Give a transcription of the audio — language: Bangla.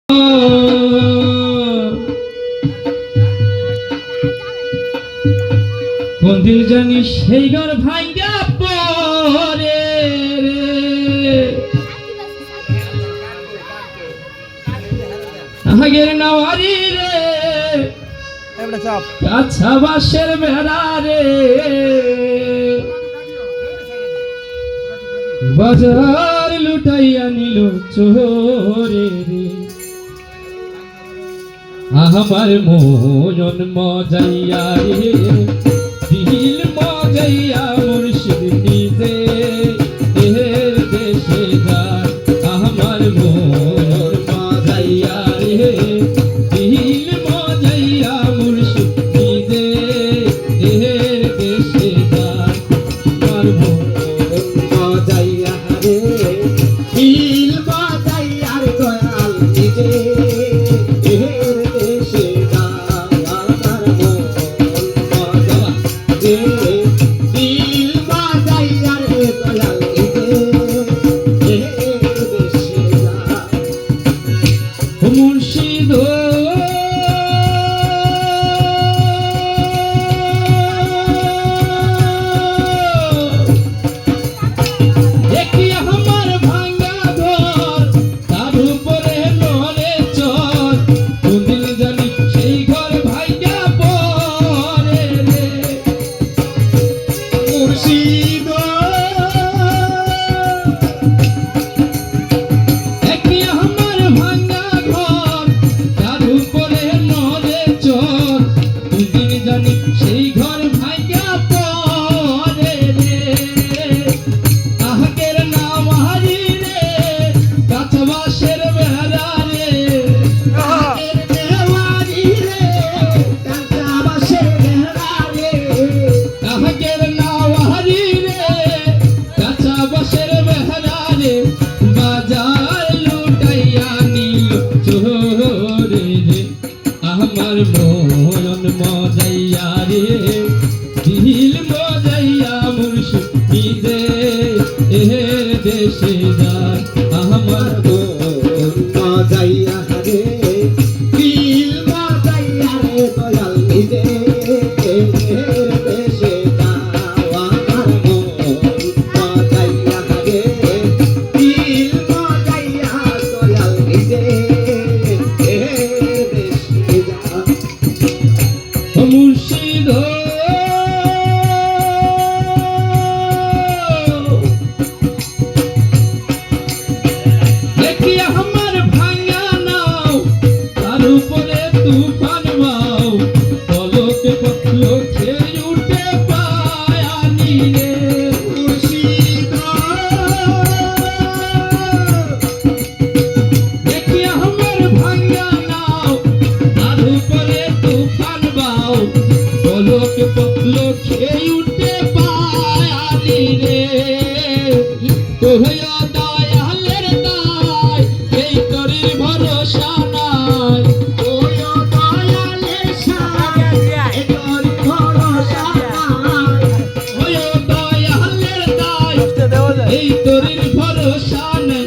কোন দিল জানি সেই ঘর ভাঙ্গা পরে আগের নাওয়ারি রে কাছা বাসের বেড়া রে বাজার লুটাইয়া নিল চোরে রে আমার মন মজাইয়া রে দিল মজাইয়া মুর্শিদ নিজে এর দেশে যায় আমার মন মজাইয়া রে দিল মজাইয়া মুর্শিদ নিজে এর দেশে যায় আমার মন মজাইয়া রে দিল মজাইয়া রে দয়াল নিজে মুর্শিদ দেখি আমার ভাঙ্গা ঘর তার উপরে নলে চর কোন দিন জানি সেই ঘর ভাঙ্গা পরে রে মুর্শিদ সেই ঘর ভাঙ্গা পরে রে আহকের নাম হারি রে কাছা বাসের বেড়া রে আহকের দেওয়ারি রে কাছা বাসের বেড়া রে আহকের নাম হারি রে কাছা বাসের বেড়া রে বাজার লুটাইয়া নিল চোরে রে আমার মন মজাইয়া রে দিল মজাইয়া মুর্শিদ নিজে এর দেশে যায় আমার মন মজাইয়া রে দিল মজাইয়া রে দয়াল নিজে এর দেশে যায় আমার মন মজাইয়া রে দিল মজাইয়া দয়াল নিজে মুর্শিদ দেখি আমার ভাঙ্গা নাও তার উপরে তুফান বাও পলকে পথল খেয়ে উঠে পায়ানি রে মুর্শিদ দেখি আমার ভাঙ্গা নাও তার উপরে তুফান বাও পলকে পথল খেয়ে উঠে পায়ানি রে তোহয়া দয়ালের দায় এই তোরে ভরসা নাই তোহয়া দয়ালের সায় এই তোর ভরসা নাই তোহয়া দয়ালের দায় এই তোরে ভরসা নাই